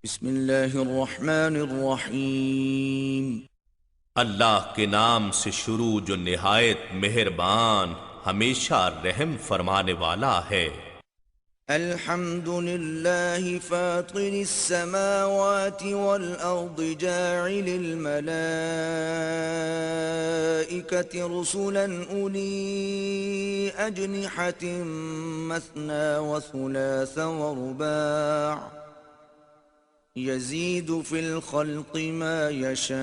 بسم اللہ الرحمن الرحیم۔ اللہ کے نام سے شروع جو نہایت مہربان ہمیشہ رحم فرمانے والا ہے۔ الحمد للہ فاطر السماوات والارض جاعل الملائکة رسلا اولی اجنحة مثنى وثلاث ورباع يزيد في الخلق ما يشاء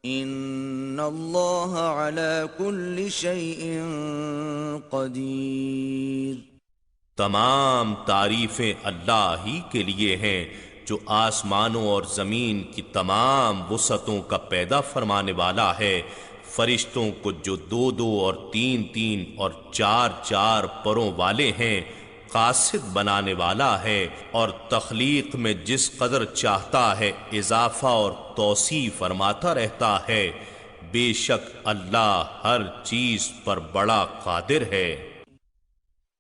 ان اللہ على كل شيء قدیر۔ تمام تعریفیں اللہ ہی کے لیے ہیں جو آسمانوں اور زمین کی تمام وسعتوں کا پیدا فرمانے والا ہے، فرشتوں کو جو دو دو اور تین تین اور چار چار پروں والے ہیں قاصد بنانے والا ہے، اور تخلیق میں جس قدر چاہتا ہے اضافہ اور توسیع فرماتا رہتا ہے۔ بے شک اللہ ہر چیز پر بڑا قادر ہے۔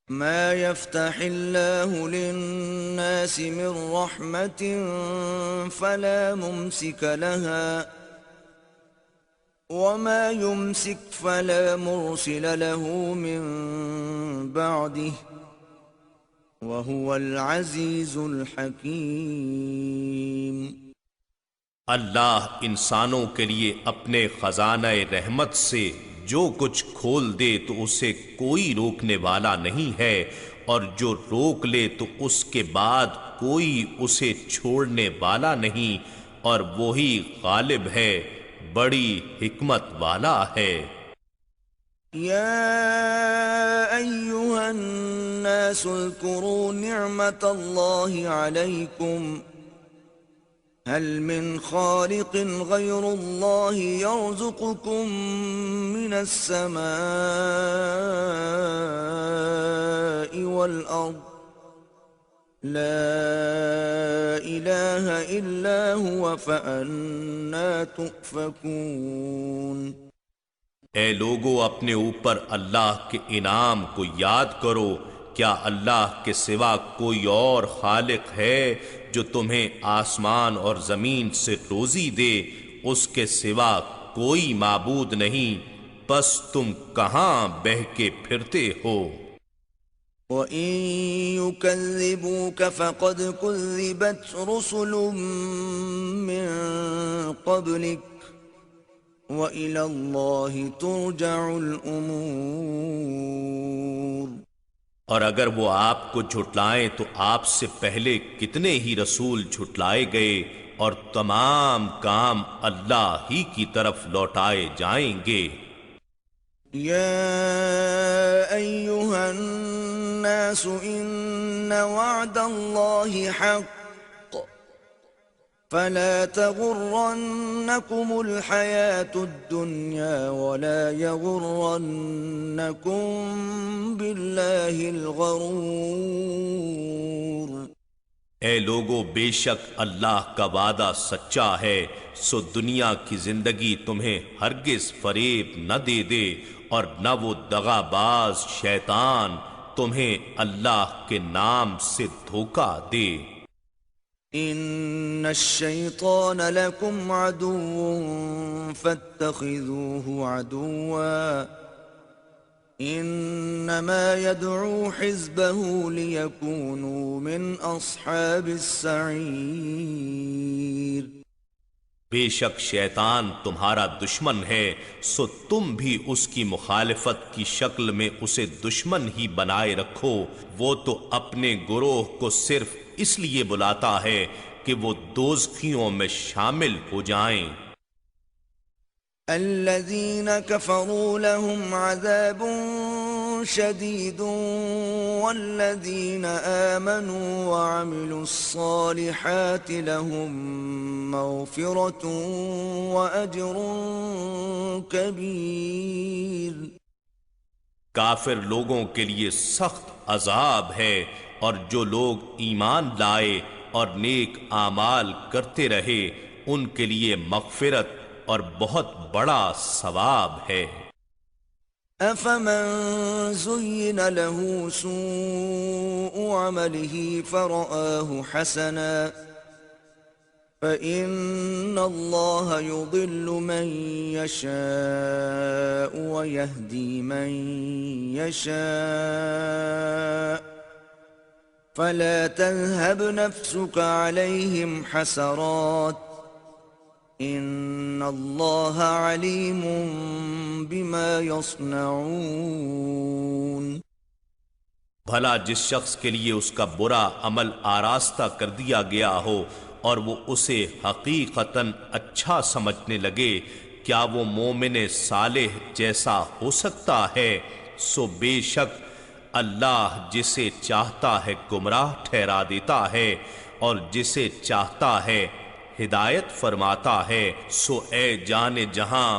ما يفتح اللہ للناس من رحمت فلا ممسک لها وما يمسك فلا مرسل له من بعده وَهُوَ الْعَزِيزُ الْحَكِيمُ۔ اللہ انسانوں کے لیے اپنے خزانہ رحمت سے جو کچھ کھول دے تو اسے کوئی روکنے والا نہیں ہے، اور جو روک لے تو اس کے بعد کوئی اسے چھوڑنے والا نہیں، اور وہی غالب ہے، بڑی حکمت والا ہے۔ يا أيها الناس اذكروا نعمة الله عليكم هل من خالق غير الله يرزقكم من السماء والأرض لا إله إلا هو فأنا تؤفكون۔ اے لوگو اپنے اوپر اللہ کے انعام کو یاد کرو، کیا اللہ کے سوا کوئی اور خالق ہے جو تمہیں آسمان اور زمین سے روزی دے؟ اس کے سوا کوئی معبود نہیں، پس تم کہاں بہہ کے پھرتے ہو؟ وَإِن يُكَذِّبُوكَ فَقَدْ كُذِّبَتْ رُسُلٌ مِّن قَبْلِكَ وَإِلَى اللَّهِ تُرْجَعُ الْأُمُورُ۔ اور اگر وہ آپ کو جھٹلائیں تو آپ سے پہلے کتنے ہی رسول جھٹلائے گئے، اور تمام کام اللہ ہی کی طرف لوٹائے جائیں گے۔ یا ایہا الناس ان وعد اللہ حق فلا تغرنكم الحياة الدنيا ولا يغرنكم بالله الغرور۔ اے لوگو بے شک اللہ کا وعدہ سچا ہے، سو دنیا کی زندگی تمہیں ہرگز فریب نہ دے دے، اور نہ وہ دغا باز شیطان تمہیں اللہ کے نام سے دھوکہ دے۔ ان الشیطان لکم عدو فاتخذوه عدوا انما يدعو حزبه ليكونوا من اصحاب السعیر۔ بے شک شیطان تمہارا دشمن ہے، سو تم بھی اس کی مخالفت کی شکل میں اسے دشمن ہی بنائے رکھو، وہ تو اپنے گروہ کو صرف اس لیے بلاتا ہے کہ وہ دوزخیوں میں شامل ہو جائیں۔ الذین کفروا لهم عذاب شدید والذین آمنوا وعملوا الصالحات لهم مغفرة وأجر کبیر۔ کافر لوگوں کے لیے سخت عذاب ہے، اور جو لوگ ایمان لائے اور نیک اعمال کرتے رہے ان کے لیے مغفرت اور بہت بڑا ثواب ہے۔ أفمن زين له سوء عمله فرآه حسنا فإن الله يضل من يشاء ويهدي من يشاء فلا تذهب نفسك عليهم حسرات ان اللہ علیم بما یصنعون۔ بھلا جس شخص کے لیے اس کا برا عمل آراستہ کر دیا گیا ہو اور وہ اسے حقیقتاً اچھا سمجھنے لگے، کیا وہ مومن صالح جیسا ہو سکتا ہے؟ سو بے شک اللہ جسے چاہتا ہے گمراہ ٹھہرا دیتا ہے اور جسے چاہتا ہے ہدایت فرماتا ہے۔ سو اے جان جہاں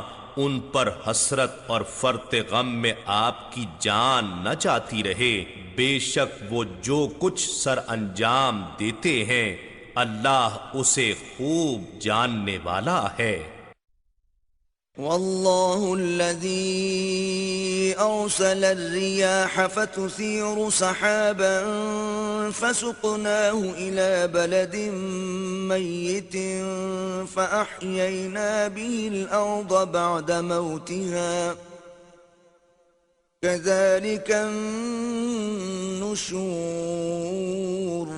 ان پر حسرت اور فرط غم میں آپ کی جان نہ جاتی رہے، بے شک وہ جو کچھ سر انجام دیتے ہیں اللہ اسے خوب جاننے والا ہے۔ واللہ الذی ارسل الرياح فتثير سحابا فسقناه الى بلد ميت فأحيينا به الارض بعد موتها كذلك النشور۔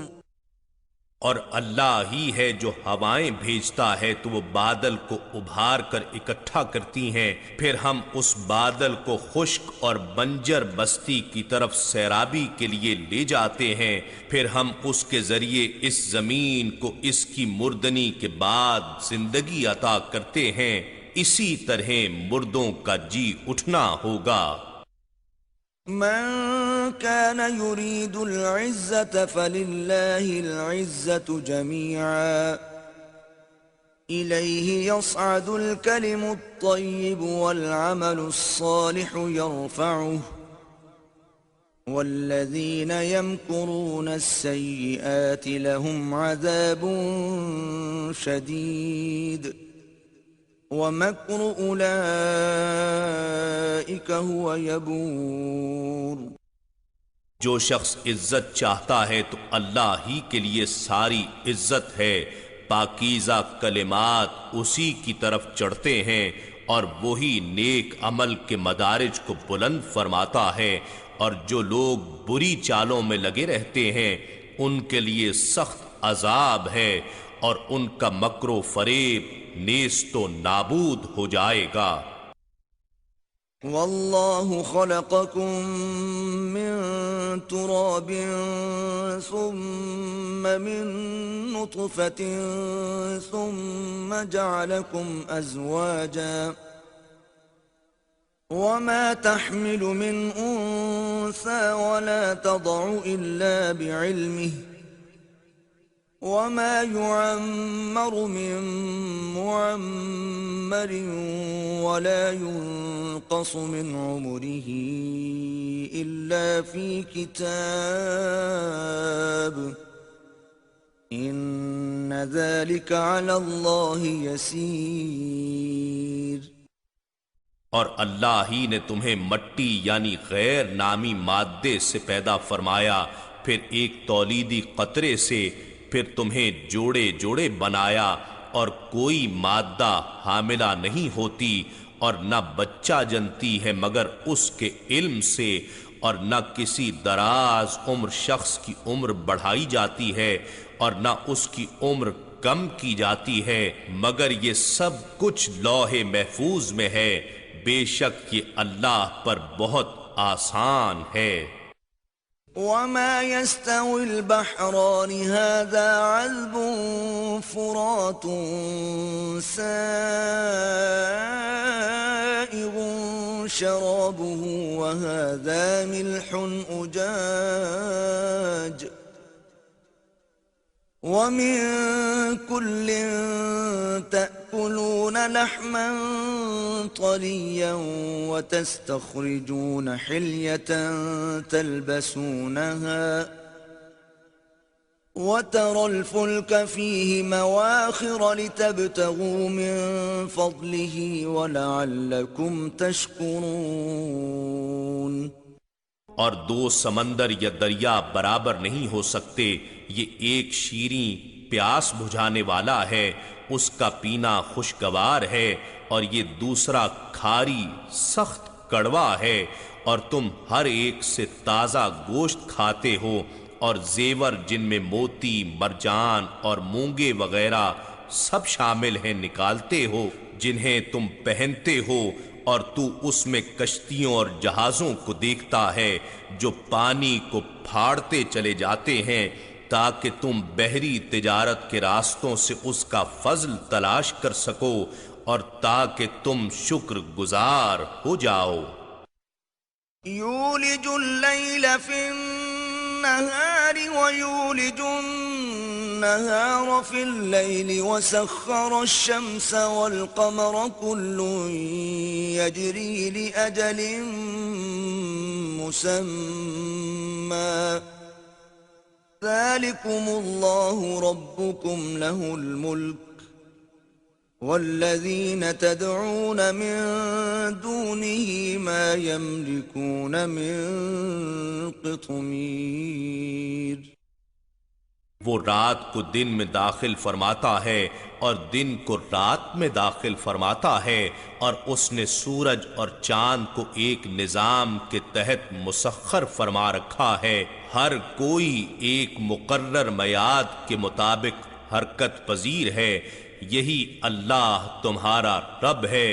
اور اللہ ہی ہے جو ہوائیں بھیجتا ہے تو وہ بادل کو ابھار کر اکٹھا کرتی ہیں، پھر ہم اس بادل کو خشک اور بنجر بستی کی طرف سیرابی کے لیے لے جاتے ہیں، پھر ہم اس کے ذریعے اس زمین کو اس کی مردنی کے بعد زندگی عطا کرتے ہیں، اسی طرح مردوں کا جی اٹھنا ہوگا۔ من كان يريد العزة فلله العزة جميعا إليه يصعد الكلم الطيب والعمل الصالح يرفعه والذين يمكرون السيئات لهم عذاب شديد وَمَكْرُ أُولَئِكَ هُوَ يَبُورُ۔ جو شخص عزت چاہتا ہے تو اللہ ہی کے لیے ساری عزت ہے، پاکیزہ کلمات اسی کی طرف چڑھتے ہیں اور وہی نیک عمل کے مدارج کو بلند فرماتا ہے، اور جو لوگ بری چالوں میں لگے رہتے ہیں ان کے لیے سخت عذاب ہے اور ان کا مکر و فریب نیست و نابود ہو جائے گا۔ واللہ خلقکم من تراب ثم من نطفة ثم جعلکم ازواجا وما تحمل من انثى ولا تضع الا بعلمه وما يعمر من معمر ولا ينقص من عمره إلا في كتاب إن ذلك على الله يسير۔ اور اللہ ہی نے تمہیں مٹی یعنی غیر نامی مادے سے پیدا فرمایا، پھر ایک تولیدی قطرے سے، پھر تمہیں جوڑے جوڑے بنایا، اور کوئی مادہ حاملہ نہیں ہوتی اور نہ بچہ جنتی ہے مگر اس کے علم سے، اور نہ کسی دراز عمر شخص کی عمر بڑھائی جاتی ہے اور نہ اس کی عمر کم کی جاتی ہے، مگر یہ سب کچھ لوح محفوظ میں ہے، بے شک یہ اللہ پر بہت آسان ہے۔ وما يستوي البحران هذا عذب فرات سائغ شرابه وهذا ملح أجاج ومن كل تأكلون لحما طريا وتستخرجون حلية تلبسونها وترى الفلك فيه مواخر لتبتغوا من فضله ولعلكم تشكرون۔ اور دو سمندر یا دریا برابر نہیں ہو سکتے، یہ ایک شیریں پیاس بجھانے والا ہے، اس کا پینا خوشگوار ہے، اور یہ دوسرا کھاری سخت کڑوا ہے، اور تم ہر ایک سے تازہ گوشت کھاتے ہو، اور زیور جن میں موتی، مرجان اور مونگے وغیرہ سب شامل ہیں نکالتے ہو، جنہیں تم پہنتے ہو، اور تو اس میں کشتیوں اور جہازوں کو دیکھتا ہے جو پانی کو پھاڑتے چلے جاتے ہیں تاکہ تم بحری تجارت کے راستوں سے اس کا فضل تلاش کر سکو اور تاکہ تم شکر گزار ہو جاؤ۔ يولج الليل في النهار ويولج النهار في الليل وسخر الشمس والقمر كل يجري لأجل مسمى ذلكم الله ربكم له الملك والذين تدعون من دونه ما يملكون من قطمير۔ وہ رات کو دن میں داخل فرماتا ہے اور دن کو رات میں داخل فرماتا ہے، اور اس نے سورج اور چاند کو ایک نظام کے تحت مسخر فرما رکھا ہے، ہر کوئی ایک مقرر میعاد کے مطابق حرکت پذیر ہے۔ یہی اللہ تمہارا رب ہے،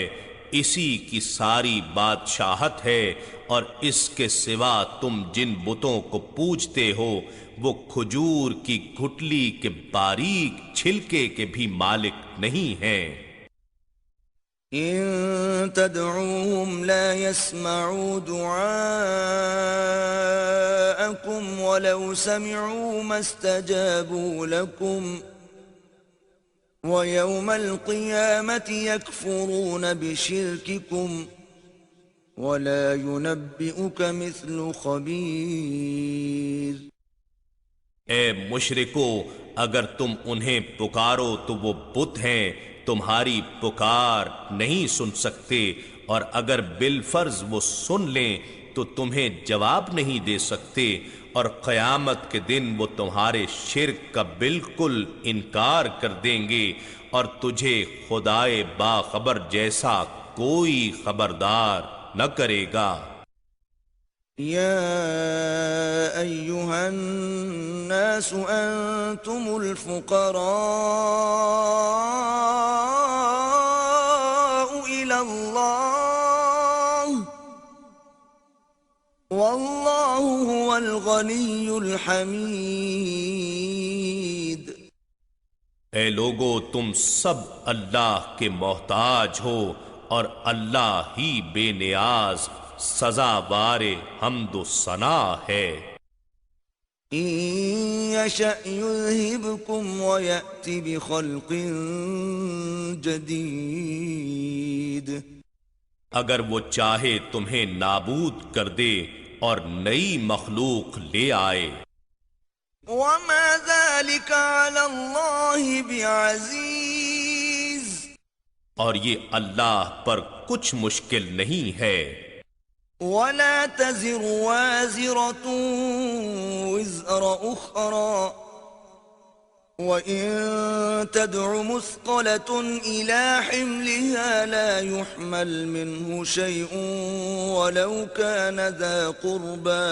اسی کی ساری بادشاہت ہے، اور اس کے سوا تم جن بتوں کو پوجتے ہو وہ کھجور کی گھٹلی کے باریک چھلکے کے بھی مالک نہیں ہیں۔ إن تدعوهم لا يسمعوا دعاءكم ولو سمعوا ما استجابوا لكم ويوم القيامة يكفرون بشرككم ولا ينبئك مثل خبير۔ اے مشرکو، اگر تم انہیں پکارو تو وہ بت ہیں، تمہاری پکار نہیں سن سکتے، اور اگر بالفرض وہ سن لیں تو تمہیں جواب نہیں دے سکتے، اور قیامت کے دن وہ تمہارے شرک کا بالکل انکار کر دیں گے، اور تجھے خدائے باخبر جیسا کوئی خبردار نہ کرے گا۔ يا أيها الناس أنتم الفقراء إلى الله والله هو الغني الحميد۔ اے لوگو، تم سب اللہ کے محتاج ہو، اور اللہ ہی بے نیاز سزاوار حمد و ثنا ہے۔ إن يشأ يذهبكم ويأت بخلق جديد۔ اگر وہ چاہے تمہیں نابود کر دے اور نئی مخلوق لے آئے۔ وما ذلك على الله بعزيز۔ اور یہ اللہ پر کچھ مشکل نہیں ہے۔ ولا تزر وازرة وزر أخرى وإن تدع مثقلة إلى حملها لا يحمل منه شيء ولو كان ذا قربى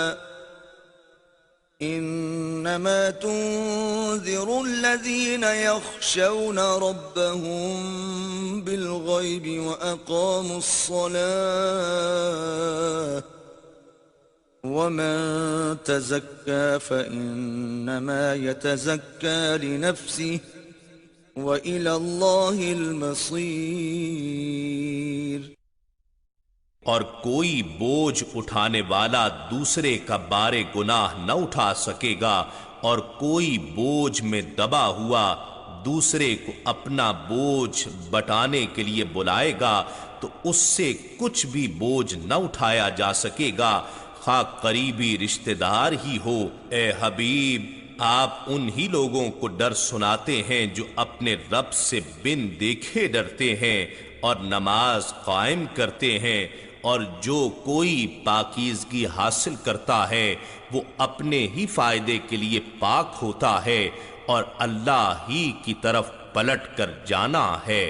إنما تنذر الذين يخشون ربهم بالغيب وأقاموا الصلاة ومن تزكى فإنما يتزكى لنفسه وإلى الله المصير۔ اور کوئی بوجھ اٹھانے والا دوسرے کا بار گناہ نہ اٹھا سکے گا، اور کوئی بوجھ میں دبا ہوا دوسرے کو اپنا بوجھ بٹانے کے لیے بلائے گا تو اس سے کچھ بھی بوجھ نہ اٹھایا جا سکے گا، خواہ قریبی رشتہ دار ہی ہو۔ اے حبیب، آپ انہی لوگوں کو ڈر سناتے ہیں جو اپنے رب سے بن دیکھے ڈرتے ہیں اور نماز قائم کرتے ہیں، اور جو کوئی پاکیزگی حاصل کرتا ہے وہ اپنے ہی فائدے کے لیے پاک ہوتا ہے اور اللہ ہی کی طرف پلٹ کر جانا ہے۔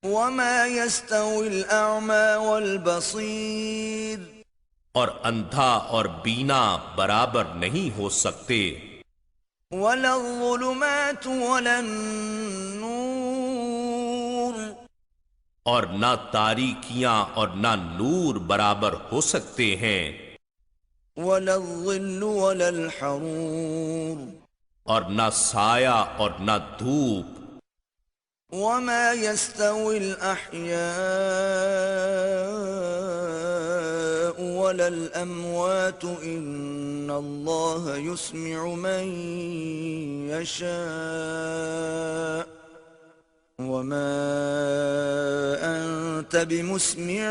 وما يستوي الأعمى والبصير اور اندھا اور بینا برابر نہیں ہو سکتے، ولا الظلمات ولا النور اور نہ تاریکیاں اور نہ نور برابر ہو سکتے ہیں، ولا الظل ولا الحرور اور نہ سایہ اور نہ دھوپ، وما يستوي الأحياء ولا الأموات إن الله يسمع من يشاء وما أنت بمسمع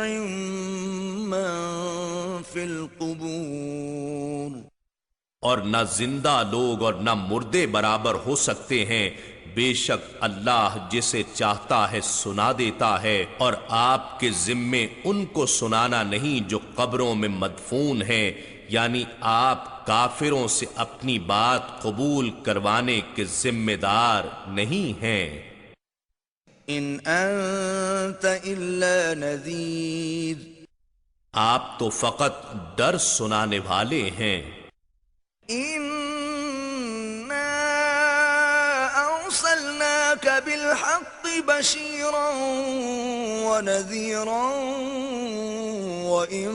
من في القبور اور نہ زندہ لوگ اور نہ مردے برابر ہو سکتے ہیں، بے شک اللہ جسے چاہتا ہے سنا دیتا ہے، اور آپ کے ذمے ان کو سنانا نہیں جو قبروں میں مدفون ہیں، یعنی آپ کافروں سے اپنی بات قبول کروانے کے ذمہ دار نہیں ہیں۔ ان انت الا نذیر آپ تو فقط ڈر سنانے والے ہیں۔ أرسلناك بالحق بشيرا ونذيرا وإن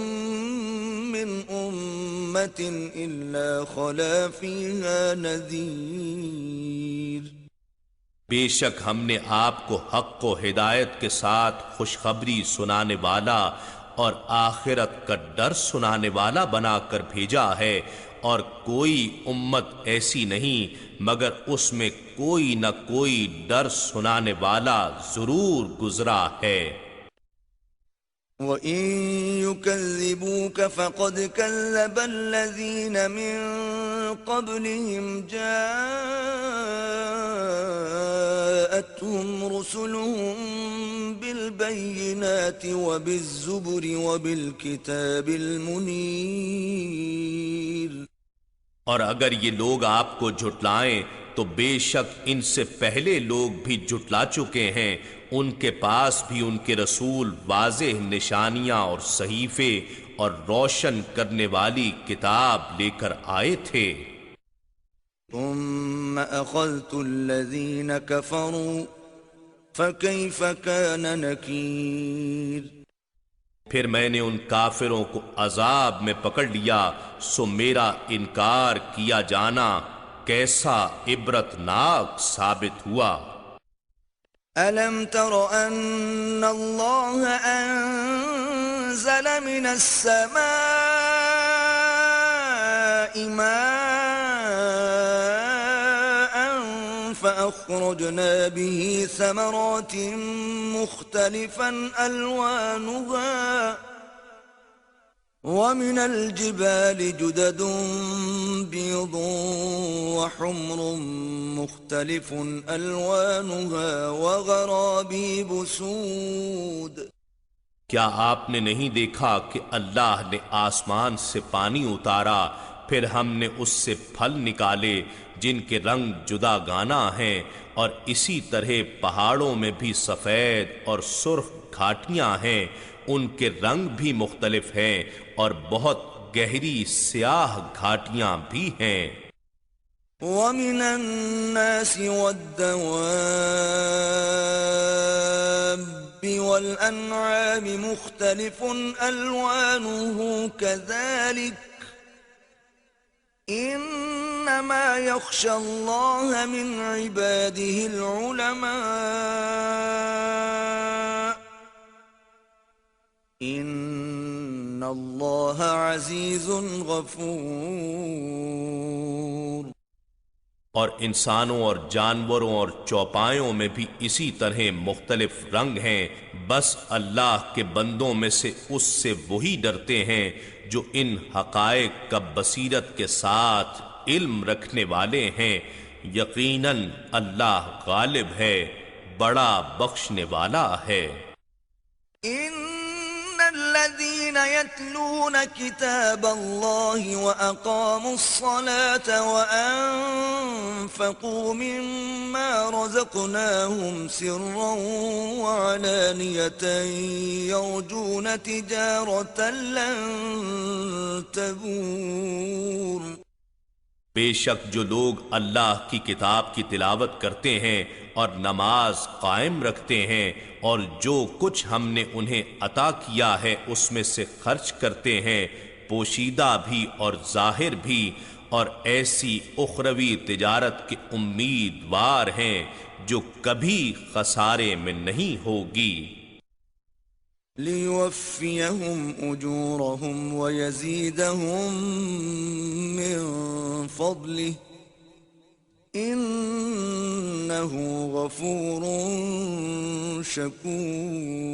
من أمة إلا خلا فيها نذير بے شک ہم نے آپ کو حق و ہدایت کے ساتھ خوشخبری سنانے والا اور آخرت کا ڈر سنانے والا بنا کر بھیجا ہے، اور کوئی امت ایسی نہیں مگر اس میں کوئی نہ کوئی ڈر سنانے والا ضرور گزرا ہے۔ وَإِن يُكَذِّبُوكَ فَقَدْ كَذَّبَ الَّذِينَ مِن قَبْلِهِمْ جَاءَتْهُمْ رُسُلُهُم بِالْبَيِّنَاتِ وَبِالزُّبُرِ وَبِالْكِتَابِ الْمُنِيرِ اور اگر یہ لوگ آپ کو جھٹلائیں تو بے شک ان سے پہلے لوگ بھی جھٹلا چکے ہیں، ان کے پاس بھی ان کے رسول واضح نشانیاں اور صحیفے اور روشن کرنے والی کتاب لے کر آئے تھے۔ ثم أخذت الذين كفروا فكيف كان نكير پھر میں نے ان کافروں کو عذاب میں پکڑ لیا، سو میرا انکار کیا جانا کیسا عبرتناک ثابت ہوا۔ ألم تر أن الله أنزل من السماء ماء فأخرجنا به ثمرات مختلفا ألوانها ومن الجبال جدد بيض وحمر مختلف ألوانها وغرابيب سود کیا آپ نے نہیں دیکھا کہ اللہ نے آسمان سے پانی اتارا، پھر ہم نے اس سے پھل نکالے جن کے رنگ جدا گانا ہیں، اور اسی طرح پہاڑوں میں بھی سفید اور سرخ گھاٹیاں ہیں، ان کے رنگ بھی مختلف ہیں اور بہت گہری سیاہ گھاٹیاں بھی ہیں۔ وَمِنَ النَّاسِ وَالدَّوَابِّ وَالْأَنْعَامِ مُخْتَلِفٌ أَلْوَانُهُ كَذَلِكَ إِنَّمَا يَخْشَى اللَّهَ مِنْ عِبَادِهِ الْعُلَمَاءُ إِنَّ اللَّهَ عَزِيزٌ غَفُورٌ اور انسانوں اور جانوروں اور چوپایوں میں بھی اسی طرح مختلف رنگ ہیں، بس اللہ کے بندوں میں سے اس سے وہی ڈرتے ہیں جو ان حقائق کا بصیرت کے ساتھ علم رکھنے والے ہیں، یقیناً اللہ غالب ہے، بڑا بخشنے والا ہے۔ إن الذين يتلون كتاب الله وأقاموا الصلاة وأنفقوا مما رزقناهم سرا وعلانية يرجون تجارة لن تبور. بے شک جو لوگ اللہ کی کتاب کی تلاوت کرتے ہیں اور نماز قائم رکھتے ہیں اور جو کچھ ہم نے انہیں عطا کیا ہے اس میں سے خرچ کرتے ہیں، پوشیدہ بھی اور ظاہر بھی، اور ایسی اخروی تجارت کے امیدوار ہیں جو کبھی خسارے میں نہیں ہوگی. لِيُوَفِّيَهُمْ أُجُورَهُمْ وَيَزِيدَهُمْ مِنْ فَضْلِهِ إِنَّهُ غَفُورٌ شَكُورٌ.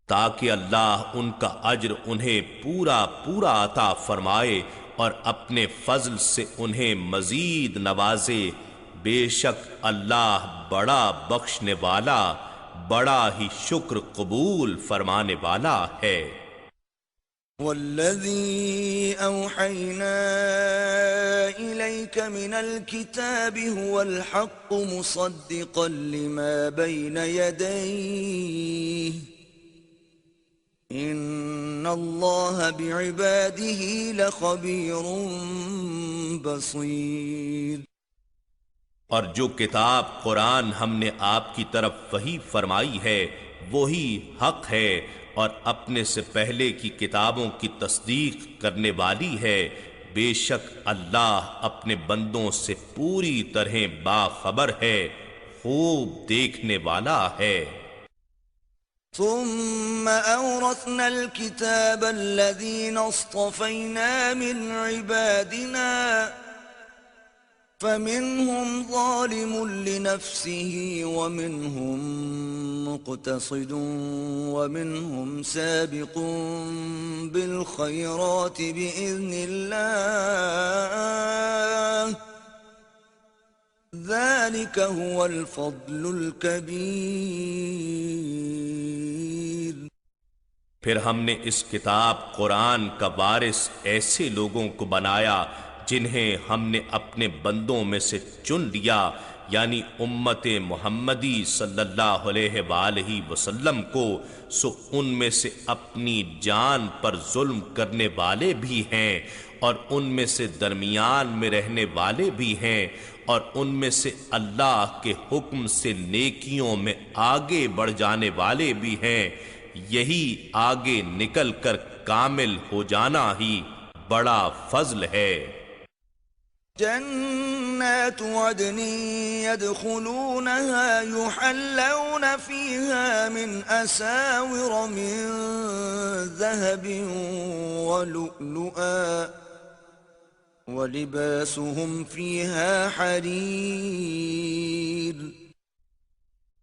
تاکہ اللہ ان کا اجر انہیں پورا پورا عطا فرمائے اور اپنے فضل سے انہیں مزید نوازے. بے شک اللہ بڑا بخشنے والا، بڑا ہی شکر قبول فرمانے والا ہے. والذي أوحينا إليك من الكتاب هو الحق مصدقا لما بين يديه إن الله بعباده لخبير بصير. اور جو کتاب قرآن ہم نے آپ کی طرف وحی فرمائی ہے وہی حق ہے اور اپنے سے پہلے کی کتابوں کی تصدیق کرنے والی ہے. بے شک اللہ اپنے بندوں سے پوری طرح باخبر ہے، خوب دیکھنے والا ہے. ثم أورثنا الكتاب الذين اصطفينا من عبادنا فمنهم ظالم لنفسه ومنهم مقتصد ومنهم سابق بالخيرات بإذن الله ذلك هو الفضل الكبير. پھر ہم نے اس کتاب قرآن کا وارث ایسے لوگوں کو بنایا جنہیں ہم نے اپنے بندوں میں سے چن لیا، یعنی امت محمدی صلی اللہ علیہ وآلہ وسلم کو. سو ان میں سے اپنی جان پر ظلم کرنے والے بھی ہیں اور ان میں سے درمیان میں رہنے والے بھی ہیں اور ان میں سے اللہ کے حکم سے نیکیوں میں آگے بڑھ جانے والے بھی ہیں. یہی آگے نکل کر کامل ہو جانا ہی بڑا فضل ہے. جنات عدن يدخلونها يحلون فيها من أساور من ذهب ولؤلؤا ولباسهم فيها حرير.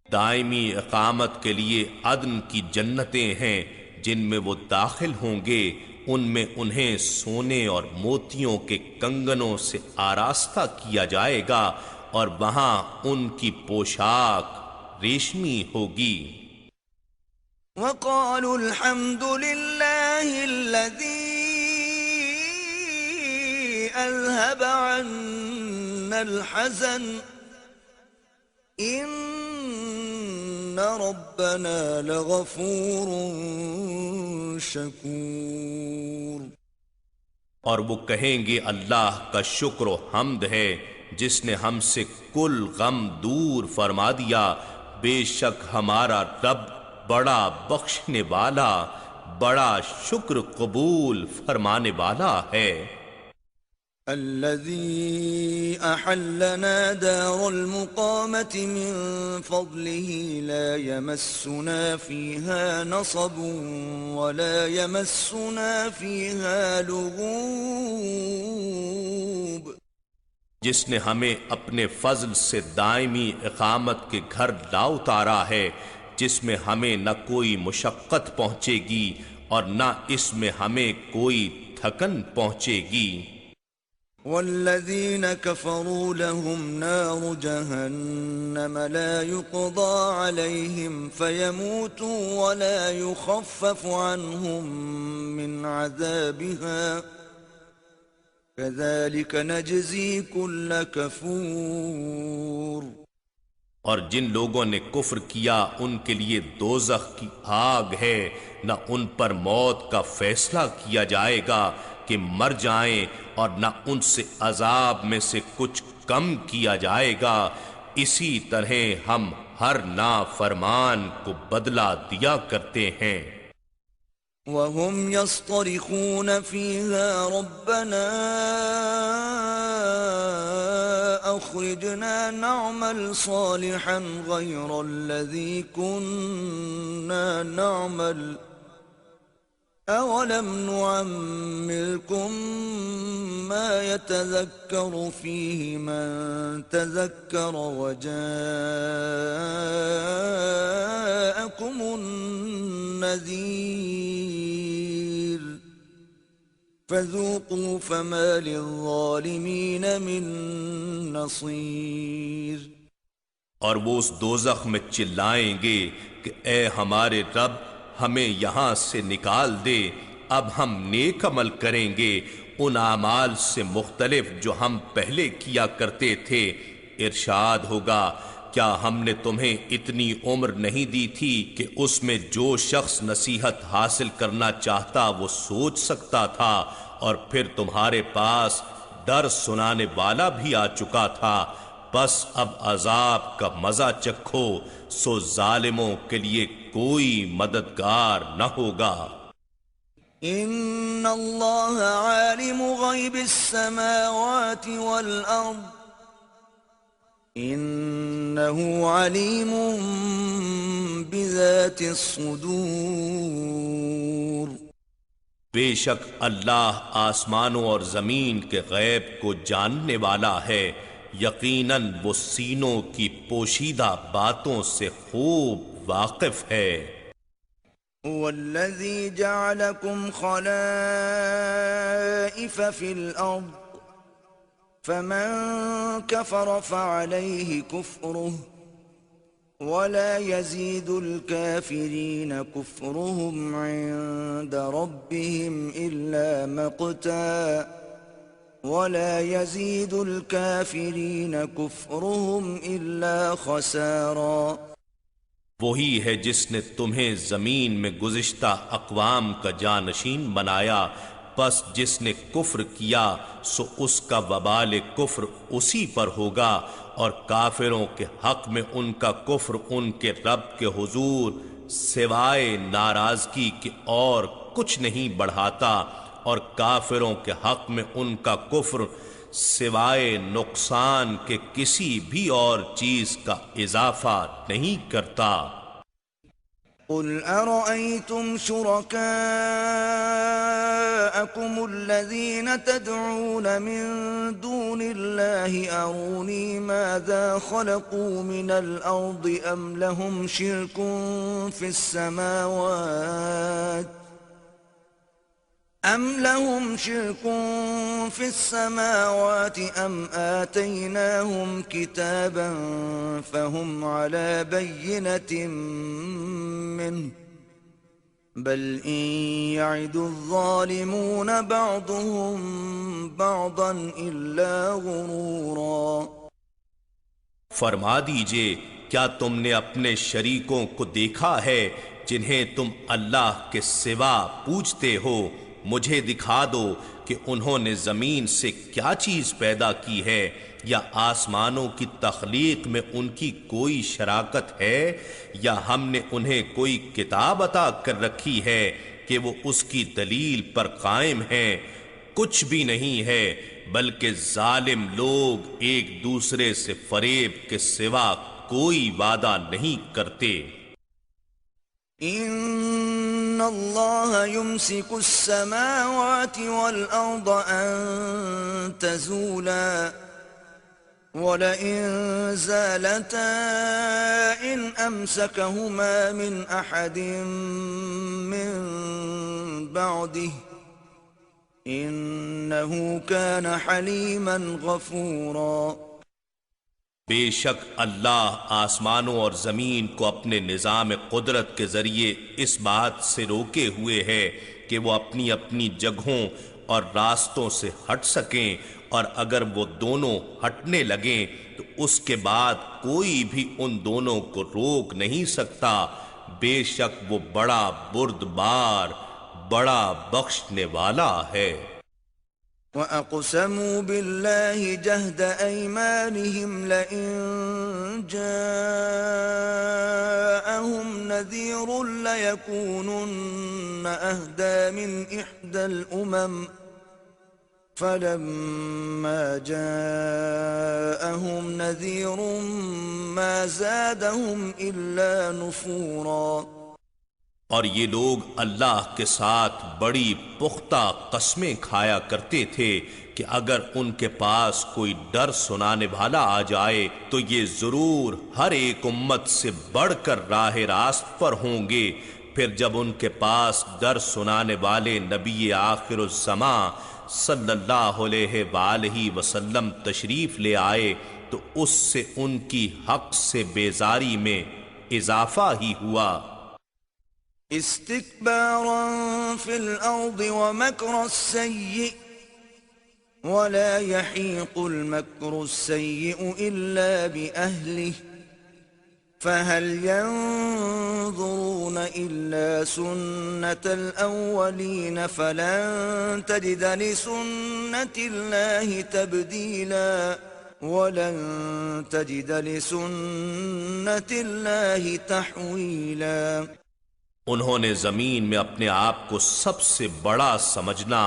دائمی اقامت کے لیے عدن کی جنتیں ہیں جن میں وہ داخل ہوں گے، ان میں انہیں سونے اور موتیوں کے کنگنوں سے آراستہ کیا جائے گا اور وہاں ان کی پوشاک ریشمی ہوگی. وقالوا الحمد لله الذي أذهب عنا الحزن إن ربنا لغفور شکور. اور وہ کہیں گے اللہ کا شکر و حمد ہے جس نے ہم سے کل غم دور فرما دیا. بے شک ہمارا رب بڑا بخشنے والا، بڑا شکر قبول فرمانے والا ہے. الذي أحلنا دار المقامة من فضله لا يمسنا فيها نصب ولا يمسنا فيها لغوب. جس نے ہمیں اپنے فضل سے دائمی اقامت کے گھر لا اتارا ہے، جس میں ہمیں نہ کوئی مشقت پہنچے گی اور نہ اس میں ہمیں کوئی تھکن پہنچے گی. والذين كفروا لهم نار جهنم لا يقضى عليهم فيموتوا ولا يخفف عنهم من عذابها كذلك نجزي كل كفور. اور جن لوگوں نے کفر کیا ان کے لیے دوزخ کی آگ ہے، نہ ان پر موت کا فیصلہ کیا جائے گا کہ مر جائیں، اور نہ ان سے عذاب میں سے کچھ کم کیا جائے گا. اسی طرح ہم ہر نافرمان کو بدلہ دیا کرتے ہیں. وهم يصطرخون فيها ربنا أخرجنا نعمل صالحا غير الذي كنا نعمل أولم نعمركم ما يتذكر فيه من تذكر وجاءكم النذير فذوقوا فما للظالمين من نصير. اور وہ اس دوزخ میں چلائیں گے کہ اے ہمارے رب، ہمیں یہاں سے نکال دے، اب ہم نیک عمل کریں گے ان اعمال سے مختلف جو ہم پہلے کیا کرتے تھے. ارشاد ہوگا، کیا ہم نے تمہیں اتنی عمر نہیں دی تھی کہ اس میں جو شخص نصیحت حاصل کرنا چاہتا وہ سوچ سکتا تھا، اور پھر تمہارے پاس ڈر سنانے والا بھی آ چکا تھا. بس اب عذاب کا مزہ چکھو، سو ظالموں کے لیے کوئی مددگار نہ ہوگا. ان اللہ عالم غیب السماوات والارض انه علیم بذات الصدور. بے شک اللہ آسمانوں اور زمین کے غیب کو جاننے والا ہے، یقیناً وہ سینوں کی پوشیدہ باتوں سے خوب واقف ہے. والذی جعلکم خلائف فی الارض فمن کفر فعلیہ کفرہ ولا يزيد الكافرين كفرهم عند ربهم إلا مقتا ولا يزيد الكافرين كفرهم إلا خسارا. وہی ہے جس نے تمہیں زمین میں گزشتہ اقوام کا جانشین بنایا، پس جس نے کفر کیا سو اس کا وبال کفر اسی پر ہوگا، اور کافروں کے حق میں ان کا کفر ان کے رب کے حضور سوائے ناراضگی کے اور کچھ نہیں بڑھاتا، اور کافروں کے حق میں ان کا کفر سوائے نقصان کے کسی بھی اور چیز کا اضافہ نہیں کرتا. قل أرأيتم شركاءكم الذين تدعون من دون الله أروني ماذا خلقوا من الأرض أم لهم شرك في السماوات أم آتيناهم كتابا فهم على بينة منه بل إن يعد الظالمون بعضهم بعضا إلا غرورا. فرما دیجئے، کیا تم نے اپنے شریکوں کو دیکھا ہے جنہیں تم اللہ کے سوا پوجتے ہو؟ مجھے دکھا دو کہ انہوں نے زمین سے کیا چیز پیدا کی ہے، یا آسمانوں کی تخلیق میں ان کی کوئی شراکت ہے، یا ہم نے انہیں کوئی کتاب عطا کر رکھی ہے کہ وہ اس کی دلیل پر قائم ہیں؟ کچھ بھی نہیں ہے، بلکہ ظالم لوگ ایک دوسرے سے فریب کے سوا کوئی وعدہ نہیں کرتے. ان اللہ یمسک السماوات والارض ان تزولا ولئن زالتا ان امسکہما من احد من بعده إنه كان حليما غفورا۔ بے شک اللہ آسمانوں اور زمین کو اپنے نظام قدرت کے ذریعے اس بات سے روکے ہوئے ہے کہ وہ اپنی اپنی جگہوں اور راستوں سے ہٹ سکیں، اور اگر وہ دونوں ہٹنے لگیں تو اس کے بعد کوئی بھی ان دونوں کو روک نہیں سکتا۔ بے شک وہ بڑا بردبار، بڑا بخشنے والا ہے۔ وَأَقْسَمُوا بِاللَّهِ جَهْدَ أَيْمَانِهِمْ لَئِن جَاءَهُمْ نَذِيرٌ لَيَكُونُنَّ أَهْدَىٰ مِنْ إِحْدَى الْأُمَمِ فَلَمَّا جَاءَهُمْ نَذِيرٌ مَا زَادَهُمْ إِلَّا نُفُورًا۔ اور یہ لوگ اللہ کے ساتھ بڑی پختہ قسمیں کھایا کرتے تھے کہ اگر ان کے پاس کوئی ڈر سنانے والا آ جائے تو یہ ضرور ہر ایک امت سے بڑھ کر راہ راست پر ہوں گے۔ پھر جب ان کے پاس ڈر سنانے والے نبی آخر الزماں صلی اللہ علیہ وآلہ وسلم تشریف لے آئے تو اس سے ان کی حق سے بیزاری میں اضافہ ہی ہوا۔ استكبارا في الأرض ومكر السيء ولا يحيق المكر السيء إلا بأهله فهل ينظرون إلا سنة الأولين فلن تجد لسنة الله تبديلا ولن تجد لسنة الله تحويلا۔ انہوں نے زمین میں اپنے آپ کو سب سے بڑا سمجھنا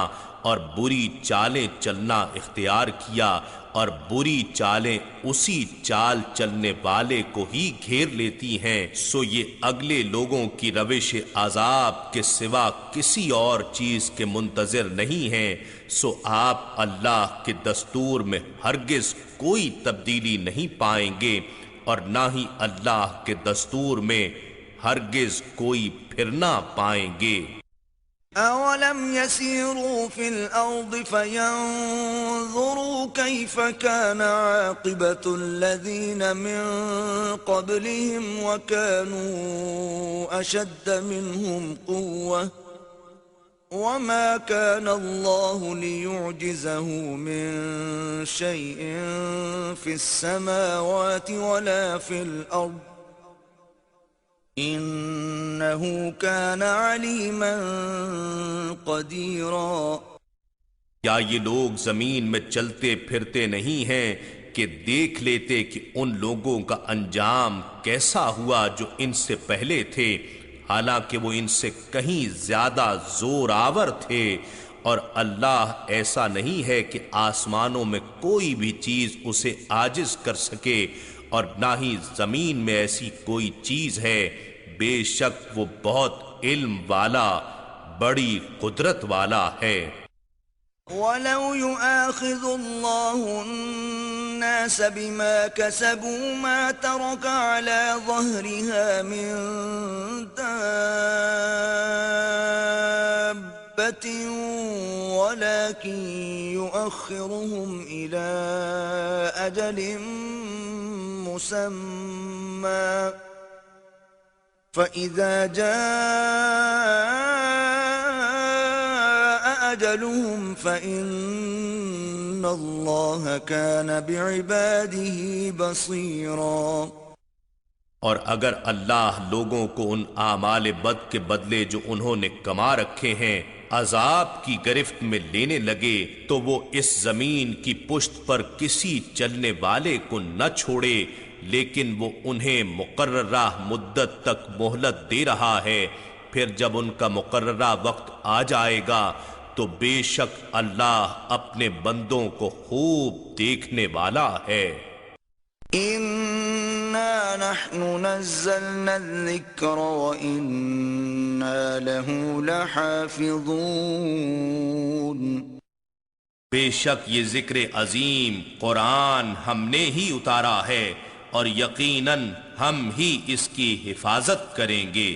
اور بری چالیں چلنا اختیار کیا، اور بری چالیں اسی چال چلنے والے کو ہی گھیر لیتی ہیں، سو یہ اگلے لوگوں کی روش عذاب کے سوا کسی اور چیز کے منتظر نہیں ہیں۔ سو آپ اللہ کے دستور میں ہرگز کوئی تبدیلی نہیں پائیں گے، اور نہ ہی اللہ کے دستور میں ہرگز کوئی پھرنا پائیں گے۔ اولم يسيروا في الارض فينظروا كيف كان عاقبة الذين من قبلهم وكانوا اشد منهم قوة وما كان الله ليعجزه من شيء في السماوات ولا في الارض انہو کان علیما قدیرا۔ کیا یہ لوگ زمین میں چلتے پھرتے نہیں ہیں کہ دیکھ لیتے کہ ان لوگوں کا انجام کیسا ہوا جو ان سے پہلے تھے، حالانکہ وہ ان سے کہیں زیادہ زور آور تھے، اور اللہ ایسا نہیں ہے کہ آسمانوں میں کوئی بھی چیز اسے عاجز کر سکے، اور نہ ہی زمین میں ایسی کوئی چیز ہے، بے شک وہ بہت علم والا، بڑی قدرت والا ہے۔ وَلَوْ يُؤَاخِذُ اللَّهُ النَّاسَ بِمَا كَسَبُوا مَا تَرَكَ عَلَى ظَهْرِهَا مِن دَابَّةٍ وَلَكِن يُؤَخِّرُهُمْ إِلَى أَجَلٍ مُّسَمًّى فَإِذَا جَاءَ أَجَلُهُمْ فَإِنَّ اللَّهَ كَانَ بِعِبَادِهِ بَصِيرًا۔ اور اگر اللہ لوگوں کو ان اعمال بد کے بدلے جو انہوں نے کما رکھے ہیں عذاب کی گرفت میں لینے لگے تو وہ اس زمین کی پشت پر کسی چلنے والے کو نہ چھوڑے، لیکن وہ انہیں مقررہ مدت تک مہلت دے رہا ہے۔ پھر جب ان کا مقررہ وقت آ جائے گا تو بے شک اللہ اپنے بندوں کو خوب دیکھنے والا ہے۔ اِنَّا نَحْنُ نَزَّلْنَا الذِّكْرَ وَإِنَّا لَهُ لَحَافِظُونَ۔ بے شک یہ ذکر عظیم قرآن ہم نے ہی اتارا ہے، اور یقیناً ہم ہی اس کی حفاظت کریں گے۔